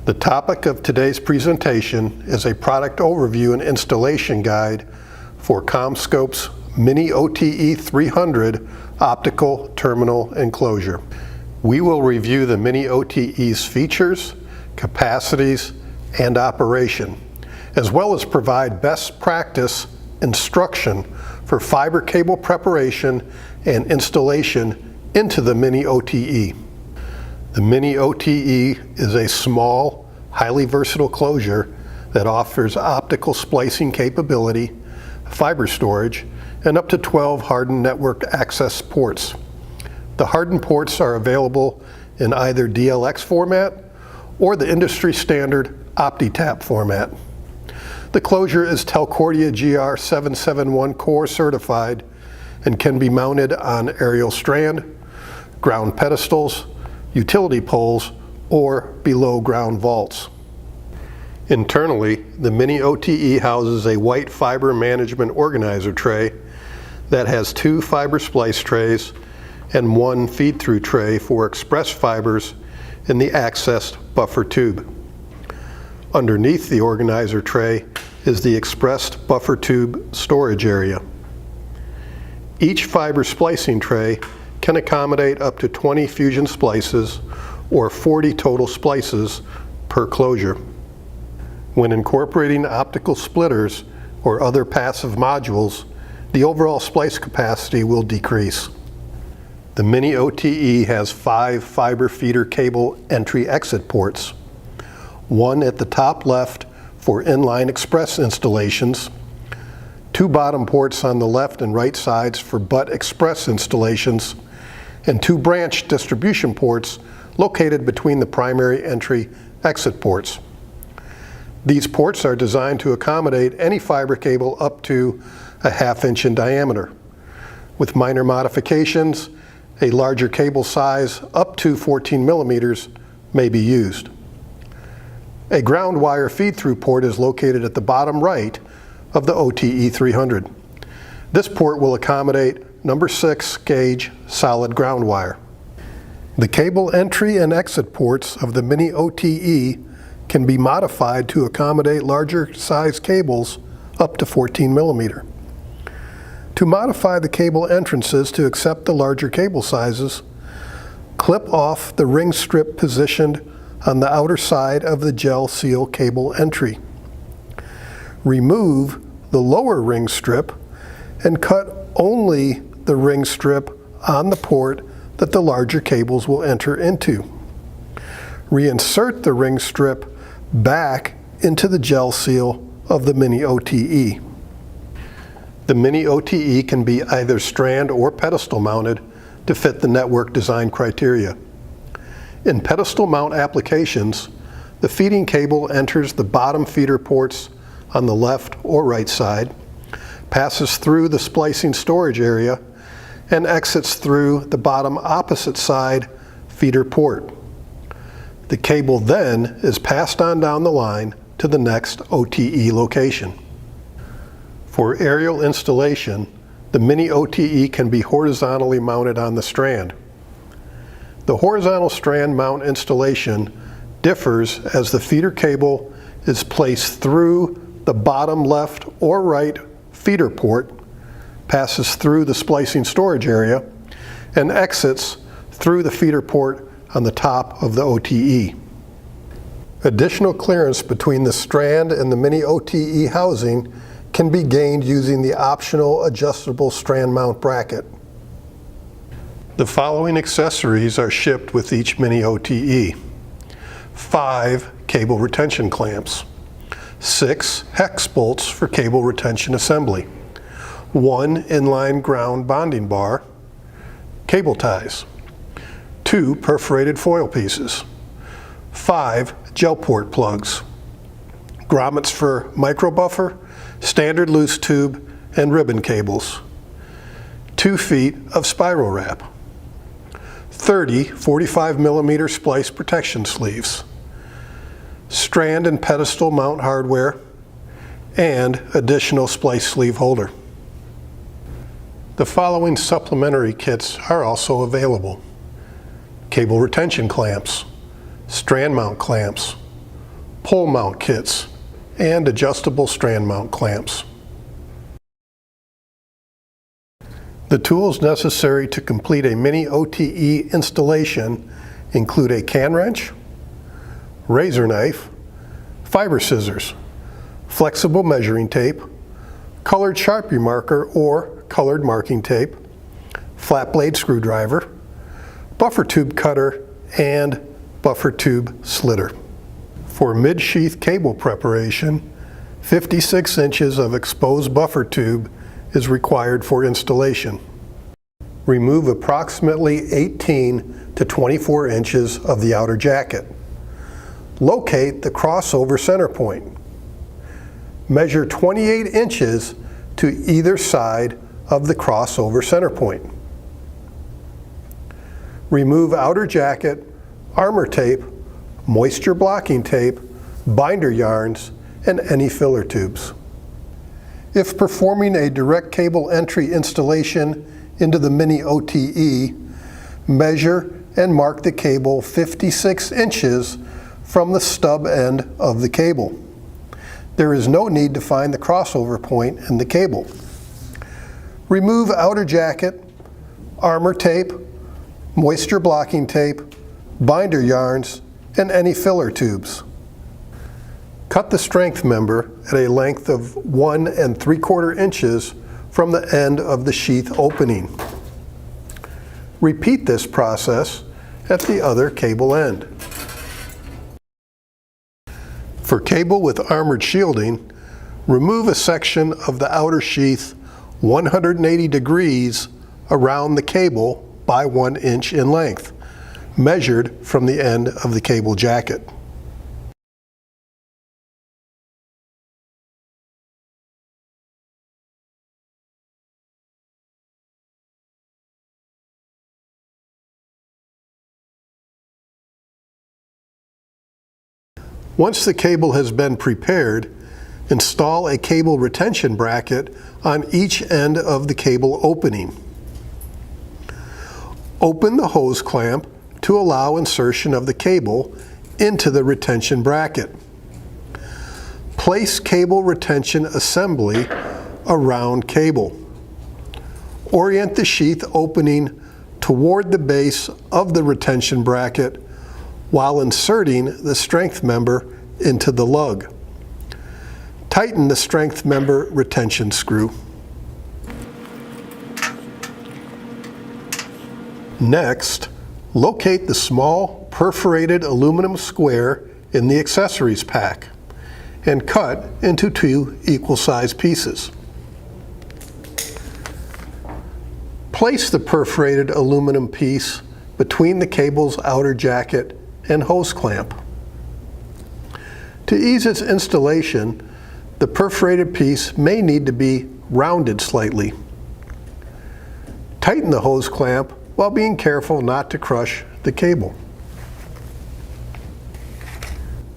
The topic of today's presentation is a product overview and installation guide for CommScope's Mini-OTE 300 optical terminal enclosure. We will review the Mini-OTE's features, capacities, and operation, as well as provide best practice instruction for fiber cable preparation and installation into the Mini-OTE. The Mini-OTE is a small, highly versatile closure that offers optical splicing capability, fiber storage, and up to 12 hardened network access ports. The hardened ports are available in either DLX format or the industry standard OptiTap format. The closure is Telcordia GR771 core certified and can be mounted on aerial strand, ground pedestals, utility poles, or below ground vaults. Internally, the Mini-OTE houses a white fiber management organizer tray that has 2 fiber splice trays and 1 feed-through tray for express fibers in the accessed buffer tube. Underneath the organizer tray is the expressed buffer tube storage area. Each fiber splicing tray can accommodate up to 20 fusion splices or 40 total splices per closure. When incorporating optical splitters or other passive modules, the overall splice capacity will decrease. The Mini-OTE has 5 fiber feeder cable entry-exit ports, 1 at the top left for inline express installations, 2 bottom ports on the left and right sides for butt express installations, and 2 branch distribution ports located between the primary entry exit ports. These ports are designed to accommodate any fiber cable up to a 1/2 inch in diameter. With minor modifications, a larger cable size up to 14 millimeters may be used. A ground wire feed-through port is located at the bottom right of the OTE 300. This port will accommodate number 6 gauge solid ground wire. The cable entry and exit ports of the Mini-OTE can be modified to accommodate larger size cables up to 14 millimeter. To modify the cable entrances to accept the larger cable sizes, clip off the ring strip positioned on the outer side of the gel seal cable entry. Remove the lower ring strip and cut only the ring strip on the port that the larger cables will enter into. Reinsert the ring strip back into the gel seal of the Mini-OTE. The Mini-OTE can be either strand or pedestal mounted to fit the network design criteria. In pedestal mount applications, the feeding cable enters the bottom feeder ports on the left or right side, passes through the splicing storage area, and exits through the bottom opposite side feeder port. The cable then is passed on down the line to the next OTE location. For aerial installation, the Mini-OTE can be horizontally mounted on the strand. The horizontal strand mount installation differs as the feeder cable is placed through the bottom left or right feeder port, passes through the splicing storage area, and exits through the feeder port on the top of the OTE. Additional clearance between the strand and the Mini-OTE housing can be gained using the optional adjustable strand mount bracket. The following accessories are shipped with each Mini-OTE: 5 cable retention clamps, 6 hex bolts for cable retention assembly, 1 inline ground bonding bar, cable ties, 2 perforated foil pieces, 5 gel port plugs, grommets for micro buffer, standard loose tube, and ribbon cables, 2 feet of spiral wrap, 30 45 millimeter splice protection sleeves, strand and pedestal mount hardware, and additional splice sleeve holder. The following supplementary kits are also available: cable retention clamps, strand mount clamps, pole mount kits, and adjustable strand mount clamps. The tools necessary to complete a Mini-OTE installation include a can wrench, razor knife, fiber scissors, flexible measuring tape, colored Sharpie marker or colored marking tape, flat blade screwdriver, buffer tube cutter, and buffer tube slitter. For mid-sheath cable preparation, 56 inches of exposed buffer tube is required for installation. Remove approximately 18 to 24 inches of the outer jacket. Locate the crossover center point. Measure 28 inches to either side of the crossover center point. Remove outer jacket, armor tape, moisture blocking tape, binder yarns, and any filler tubes. If performing a direct cable entry installation into the Mini-OTE, measure and mark the cable 56 inches from the stub end of the cable. There is no need to find the crossover point in the cable. Remove outer jacket, armor tape, moisture blocking tape, binder yarns, and any filler tubes. Cut the strength member at a length of 1 3/4 inches from the end of the sheath opening. Repeat this process at the other cable end. For cable with armored shielding, remove a section of the outer sheath 180 degrees around the cable by 1 inch in length, measured from the end of the cable jacket. Once the cable has been prepared, install a cable retention bracket on each end of the cable opening. Open the hose clamp to allow insertion of the cable into the retention bracket. Place cable retention assembly around cable. Orient the sheath opening toward the base of the retention bracket while inserting the strength member into the lug. Tighten the strength member retention screw. Next, locate the small perforated aluminum square in the accessories pack and cut into 2 equal-sized pieces. Place the perforated aluminum piece between the cable's outer jacket and hose clamp. To ease its installation, the perforated piece may need to be rounded slightly. Tighten the hose clamp while being careful not to crush the cable.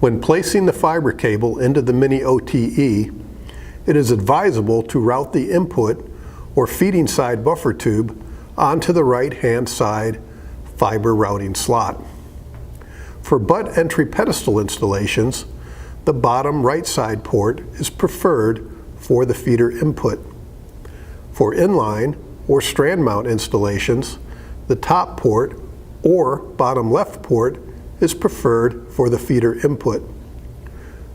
When placing the fiber cable into the Mini-OTE, it is advisable to route the input or feeding side buffer tube onto the right-hand side fiber routing slot. For butt entry pedestal installations, the bottom right side port is preferred for the feeder input. For inline or strand mount installations, the top port or bottom left port is preferred for the feeder input.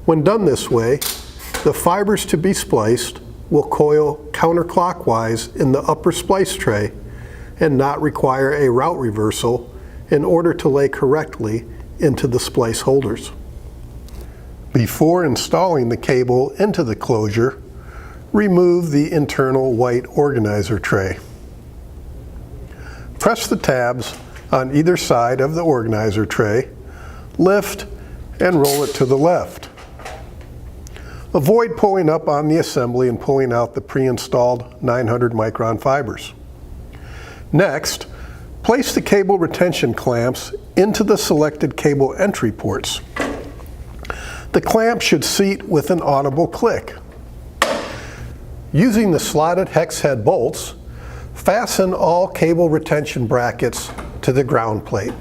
When done this way, the fibers to be spliced will coil counterclockwise in the upper splice tray and not require a route reversal in order to lay correctly into the splice holders. Before installing the cable into the closure, remove the internal white organizer tray. Press the tabs on either side of the organizer tray, lift, and roll it to the left. Avoid pulling up on the assembly and pulling out the pre-installed 900 micron fibers. Next, place the cable retention clamps into the selected cable entry ports. The clamp should seat with an audible click. Using the slotted hex head bolts, fasten all cable retention brackets to the ground plate.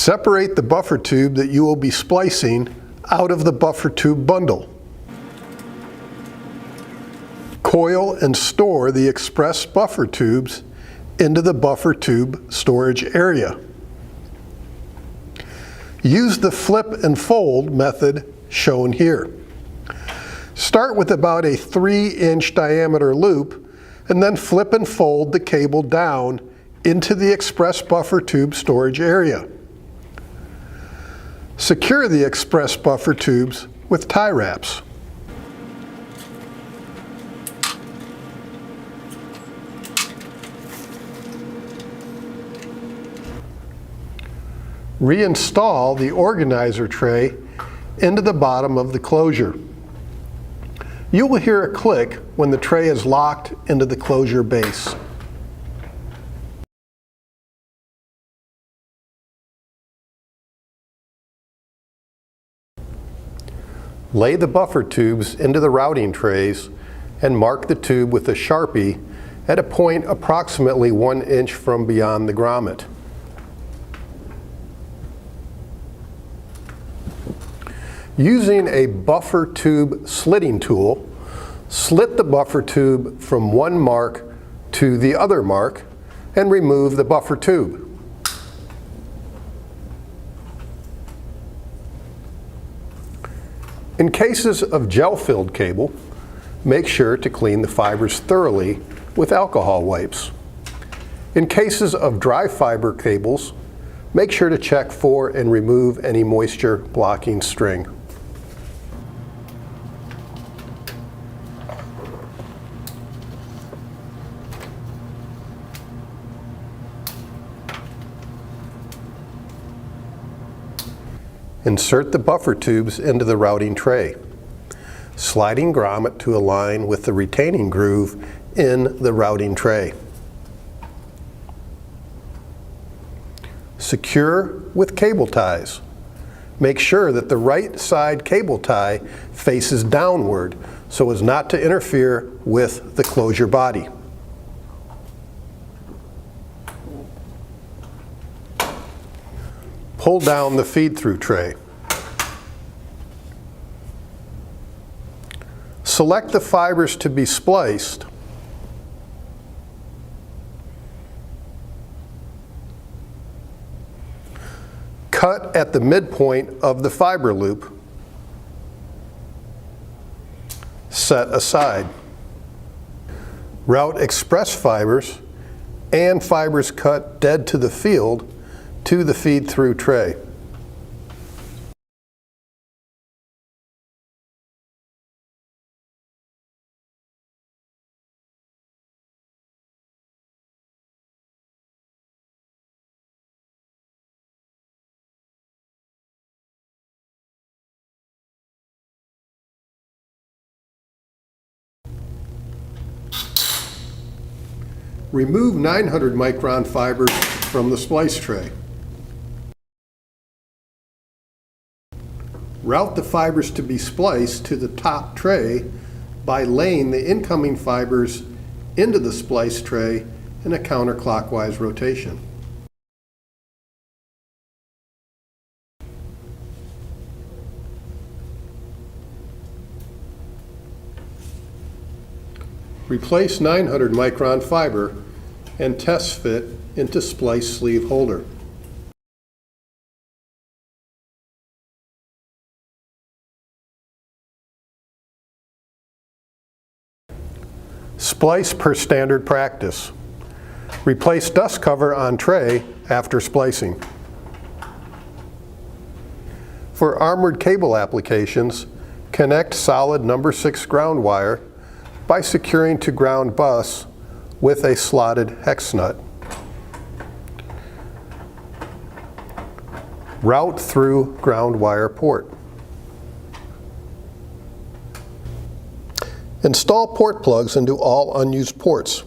Separate the buffer tube that you will be splicing out of the buffer tube bundle. Coil and store the express buffer tubes into the buffer tube storage area. Use the flip and fold method shown here. Start with about a 3-inch diameter loop and then flip and fold the cable down into the express buffer tube storage area. Secure the express buffer tubes with tie wraps. Reinstall the organizer tray into the bottom of the closure. You will hear a click when the tray is locked into the closure base. Lay the buffer tubes into the routing trays and mark the tube with a Sharpie at a point approximately 1 inch from beyond the grommet. Using a buffer tube slitting tool, slit the buffer tube from one mark to the other mark and remove the buffer tube. In cases of gel-filled cable, make sure to clean the fibers thoroughly with alcohol wipes. In cases of dry fiber cables, make sure to check for and remove any moisture blocking string. Insert the buffer tubes into the routing tray, sliding grommet to align with the retaining groove in the routing tray. Secure with cable ties. Make sure that the right side cable tie faces downward so as not to interfere with the closure body. Pull down the feed-through tray. Select the fibers to be spliced. Cut at the midpoint of the fiber loop. Set aside. Route express fibers and fibers cut dead to the field to the feed-through tray. Remove 900 micron fibers from the splice tray. Route the fibers to be spliced to the top tray by laying the incoming fibers into the splice tray in a counterclockwise rotation. Replace 900 micron fiber and test fit into splice sleeve holder. Splice per standard practice. Replace dust cover on tray after splicing. For armored cable applications, connect solid number 6 ground wire by securing to ground bus with a slotted hex nut. Route through ground wire port. Install port plugs into all unused ports,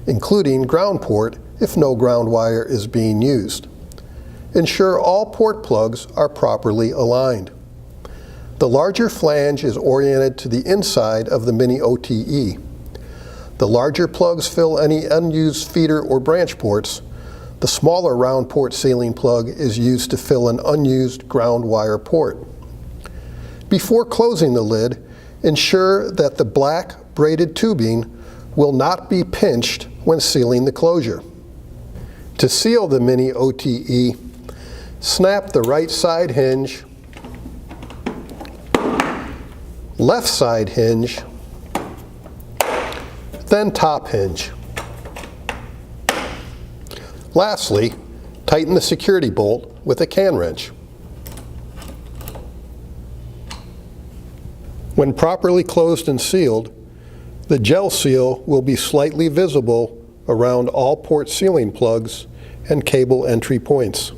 including ground port if no ground wire is being used. Ensure all port plugs are properly aligned. The larger flange is oriented to the inside of the Mini-OTE. The larger plugs fill any unused feeder or branch ports, The smaller round port sealing plug is used to fill an unused ground wire port. Before closing the lid, ensure that the black braided tubing will not be pinched when sealing the closure. To seal the Mini-OTE, snap the right side hinge, left side hinge, then top hinge. Lastly, tighten the security bolt with a can wrench. When properly closed and sealed, the gel seal will be slightly visible around all port sealing plugs and cable entry points.